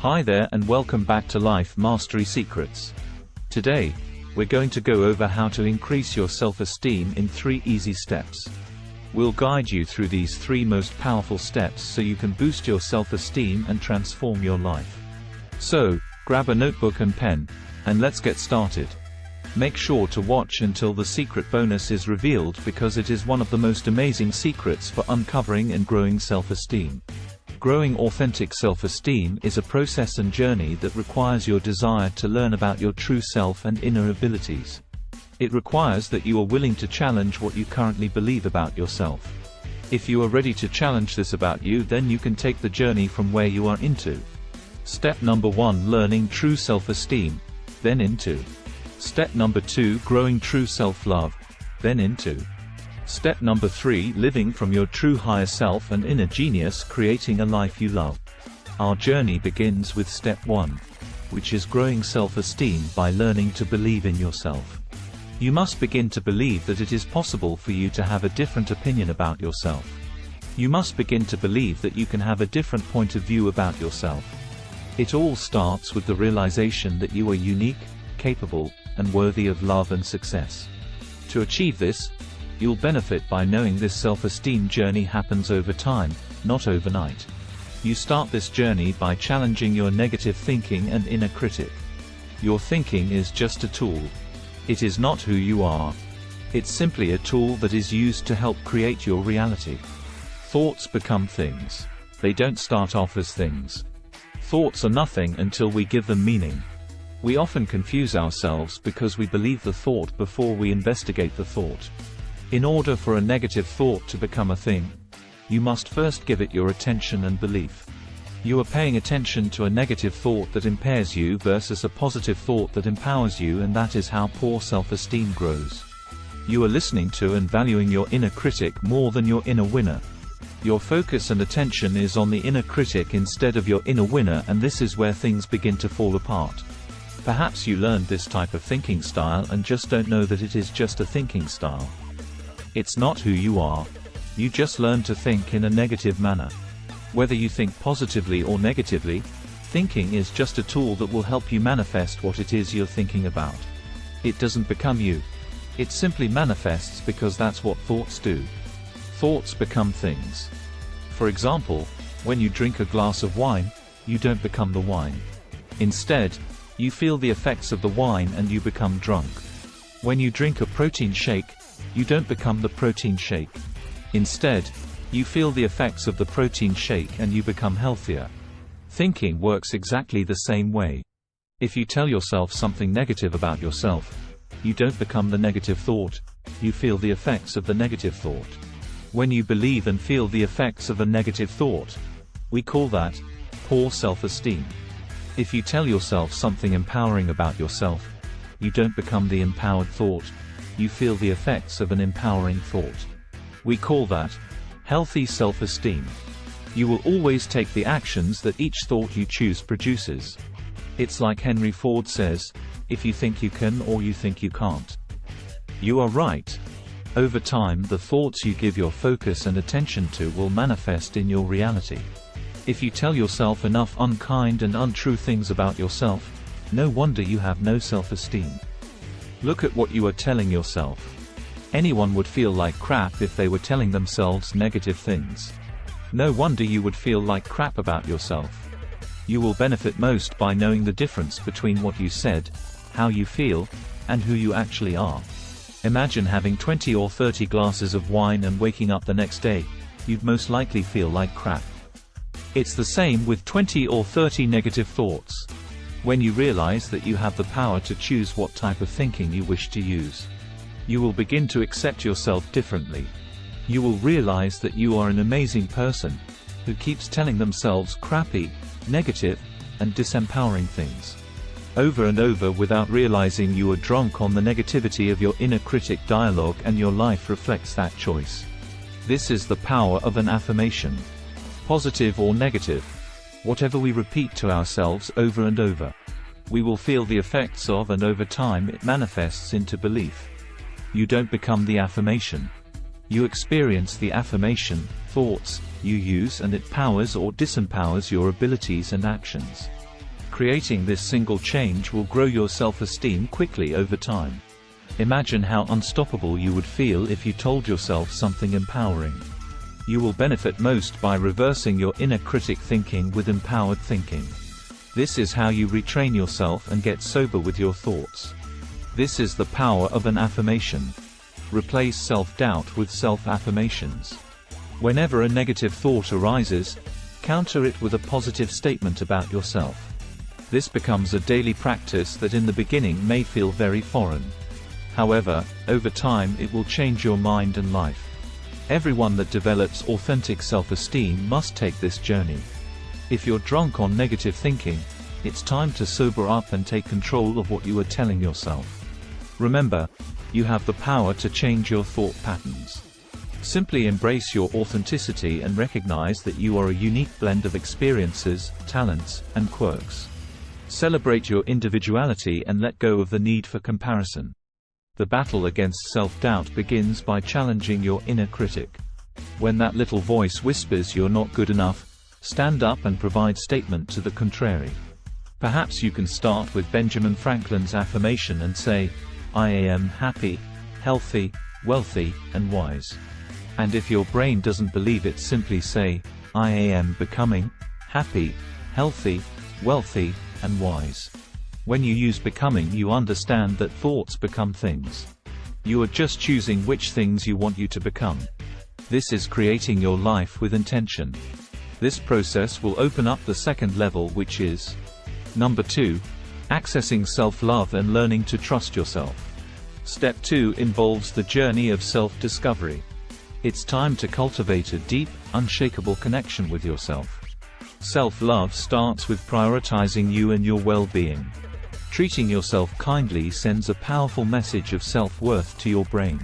Hi there and welcome back to Life Mastery Secrets. Today, we're going to go over how to increase your self-esteem in 3 easy steps. We'll guide you through these 3 most powerful steps so you can boost your self-esteem and transform your life. So, grab a notebook and pen, and let's get started. Make sure to watch until the secret bonus is revealed because it is one of the most amazing secrets for uncovering and growing self-esteem. Growing authentic self-esteem is a process and journey that requires your desire to learn about your true self and inner abilities. It requires that you are willing to challenge what you currently believe about yourself. If you are ready to challenge this about you, then you can take the journey from where you are into. Step number 1: learning true self-esteem, then into. Step number 2: growing true self-love, then into. Step number 3: living from your true higher self and inner genius, creating a life you love. Our journey begins with step 1, which is growing self-esteem by learning to believe in yourself. You must begin to believe that it is possible for you to have a different opinion about yourself. You must begin to believe that you can have a different point of view about yourself. It all starts with the realization that you are unique, capable, and worthy of love and success. To achieve this, you'll benefit by knowing this self-esteem journey happens over time, not overnight. You start this journey by challenging your negative thinking and inner critic. Your thinking is just a tool. It is not who you are. It's simply a tool that is used to help create your reality. Thoughts become things. They don't start off as things. Thoughts are nothing until we give them meaning. We often confuse ourselves because we believe the thought before we investigate the thought. In order for a negative thought to become a thing, you must first give it your attention and belief. You are paying attention to a negative thought that impairs you versus a positive thought that empowers you, and that is how poor self-esteem grows. You are listening to and valuing your inner critic more than your inner winner. Your focus and attention is on the inner critic instead of your inner winner, and this is where things begin to fall apart. Perhaps you learned this type of thinking style and just don't know that it is just a thinking style. It's not who you are. You just learn to think in a negative manner. Whether you think positively or negatively, thinking is just a tool that will help you manifest what it is you're thinking about. It doesn't become you. It simply manifests because that's what thoughts do. Thoughts become things. For example, when you drink a glass of wine, you don't become the wine. Instead, you feel the effects of the wine and you become drunk. When you drink a protein shake, you don't become the protein shake. Instead, you feel the effects of the protein shake and you become healthier. Thinking works exactly the same way. If you tell yourself something negative about yourself, you don't become the negative thought, you feel the effects of the negative thought. When you believe and feel the effects of a negative thought, we call that poor self-esteem. If you tell yourself something empowering about yourself, you don't become the empowered thought, you feel the effects of an empowering thought. We call that healthy self-esteem. You will always take the actions that each thought you choose produces. It's like Henry Ford says, if you think you can or you think you can't. You are right. Over time, the thoughts you give your focus and attention to will manifest in your reality. If you tell yourself enough unkind and untrue things about yourself, no wonder you have no self-esteem. Look at what you are telling yourself. Anyone would feel like crap if they were telling themselves negative things. No wonder you would feel like crap about yourself. You will benefit most by knowing the difference between what you said, how you feel, and who you actually are. Imagine having 20 or 30 glasses of wine and waking up the next day. You'd most likely feel like crap. It's the same with 20 or 30 negative thoughts. When you realize that you have the power to choose what type of thinking you wish to use, you will begin to accept yourself differently. You will realize that you are an amazing person who keeps telling themselves crappy, negative, and disempowering things over and over without realizing you are drunk on the negativity of your inner critic dialogue, and your life reflects that choice. This is the power of an affirmation. Positive or negative, whatever we repeat to ourselves over and over, we will feel the effects of, and over time it manifests into belief. You don't become the affirmation. You experience the affirmation, thoughts, you use, and it powers or disempowers your abilities and actions. Creating this single change will grow your self-esteem quickly over time. Imagine how unstoppable you would feel if you told yourself something empowering. You will benefit most by reversing your inner critic thinking with empowered thinking. This is how you retrain yourself and get sober with your thoughts. This is the power of an affirmation. Replace self-doubt with self-affirmations. Whenever a negative thought arises, counter it with a positive statement about yourself. This becomes a daily practice that in the beginning may feel very foreign. However, over time it will change your mind and life. Everyone that develops authentic self-esteem must take this journey. If you're drunk on negative thinking, it's time to sober up and take control of what you are telling yourself. Remember, you have the power to change your thought patterns. Simply embrace your authenticity and recognize that you are a unique blend of experiences, talents, and quirks. Celebrate your individuality and let go of the need for comparison. The battle against self-doubt begins by challenging your inner critic. When that little voice whispers you're not good enough, stand up and provide statement to the contrary. Perhaps you can start with Benjamin Franklin's affirmation and say, "I am happy, healthy, wealthy, and wise." And if your brain doesn't believe it, simply say, "I am becoming happy, healthy, wealthy, and wise." When you use becoming, you understand that thoughts become things. You are just choosing which things you want you to become. This is creating your life with intention. This process will open up the second level, which is number 2, accessing self-love and learning to trust yourself. Step 2 involves the journey of self-discovery. It's time to cultivate a deep, unshakable connection with yourself. Self-love starts with prioritizing you and your well-being. Treating yourself kindly sends a powerful message of self-worth to your brain.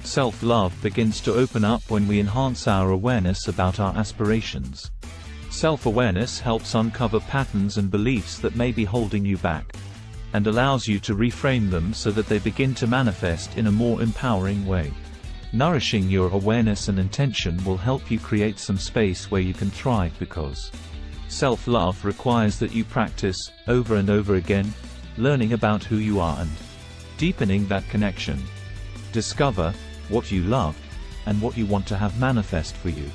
Self-love begins to open up when we enhance our awareness about our aspirations. Self-awareness helps uncover patterns and beliefs that may be holding you back, and allows you to reframe them so that they begin to manifest in a more empowering way. Nourishing your awareness and intention will help you create some space where you can thrive, because self-love requires that you practice, over and over again, learning about who you are and deepening that connection. Discover what you love and what you want to have manifest for you.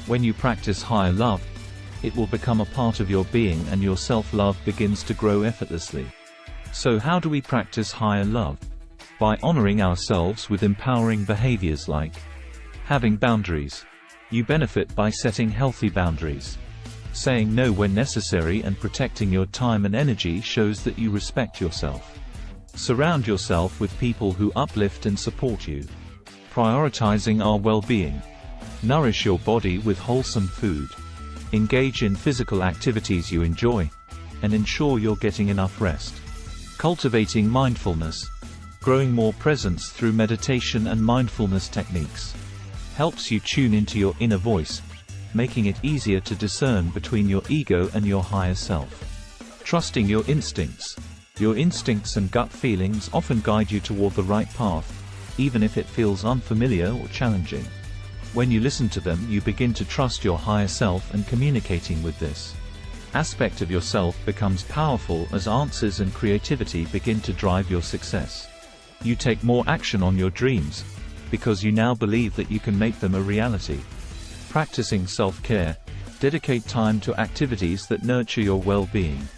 When you practice higher love, it will become a part of your being and your self-love begins to grow effortlessly. So how do we practice higher love? By honoring ourselves with empowering behaviors like having boundaries. You benefit by setting healthy boundaries. Saying no when necessary and protecting your time and energy shows that you respect yourself. Surround yourself with people who uplift and support you. Prioritizing our well-being. Nourish your body with wholesome food. Engage in physical activities you enjoy, and ensure you're getting enough rest. Cultivating mindfulness. Growing more presence through meditation and mindfulness techniques helps you tune into your inner voice, making it easier to discern between your ego and your higher self. Trusting your instincts. Your instincts and gut feelings often guide you toward the right path, even if it feels unfamiliar or challenging. When you listen to them, you begin to trust your higher self, and communicating with this aspect of yourself becomes powerful as answers and creativity begin to drive your success. You take more action on your dreams, because you now believe that you can make them a reality. Practicing self-care. Dedicate time to activities that nurture your well-being.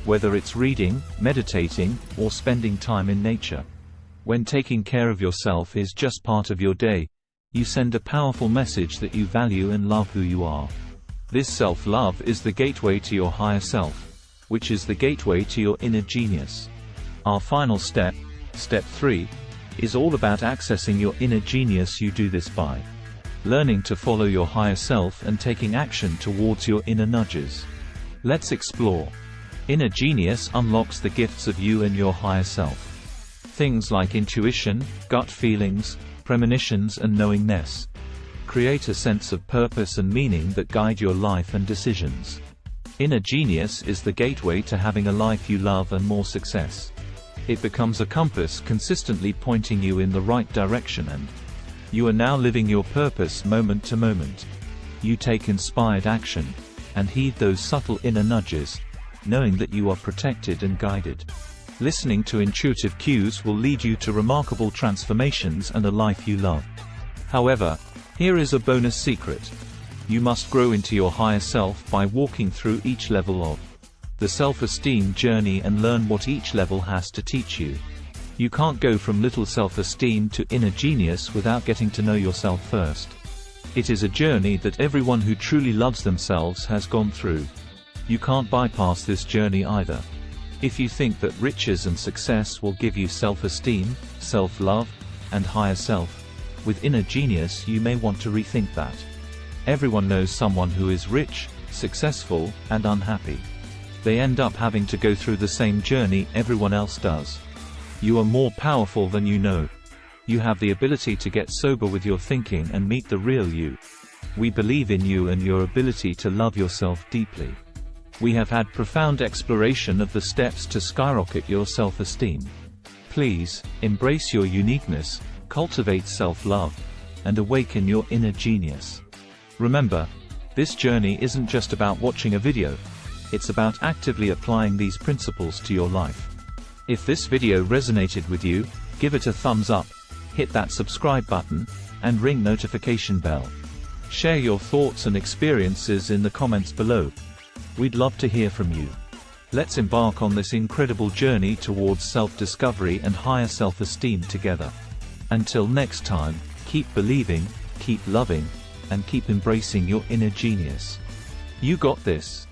Whether it's reading, meditating, or spending time in nature. When taking care of yourself is just part of your day, you send a powerful message that you value and love who you are. This self-love is the gateway to your higher self, which is the gateway to your inner genius. Our final step, Step 3, is all about accessing your inner genius. You do this by learning to follow your higher self and taking action towards your inner nudges. Let's explore. Inner genius unlocks the gifts of you and your higher self. Things like intuition, gut feelings, premonitions and knowingness create a sense of purpose and meaning that guide your life and decisions. Inner genius is the gateway to having a life you love and more success. It becomes a compass consistently pointing you in the right direction, and you are now living your purpose moment to moment. You take inspired action and heed those subtle inner nudges, knowing that you are protected and guided. Listening to intuitive cues will lead you to remarkable transformations and a life you love. However, here is a bonus secret. You must grow into your higher self by walking through each level of the self-esteem journey and learn what each level has to teach you. You can't go from little self-esteem to inner genius without getting to know yourself first. It is a journey that everyone who truly loves themselves has gone through. You can't bypass this journey either. If you think that riches and success will give you self-esteem, self-love, and higher self, with inner genius you may want to rethink that. Everyone knows someone who is rich, successful, and unhappy. They end up having to go through the same journey everyone else does. You are more powerful than you know. You have the ability to get sober with your thinking and meet the real you. We believe in you and your ability to love yourself deeply. We have had profound exploration of the steps to skyrocket your self-esteem. Please, embrace your uniqueness, cultivate self-love, and awaken your inner genius. Remember, this journey isn't just about watching a video. It's about actively applying these principles to your life. If this video resonated with you, give it a thumbs up, hit that subscribe button, and ring notification bell. Share your thoughts and experiences in the comments below. We'd love to hear from you. Let's embark on this incredible journey towards self-discovery and higher self-esteem together. Until next time, keep believing, keep loving, and keep embracing your inner genius. You got this.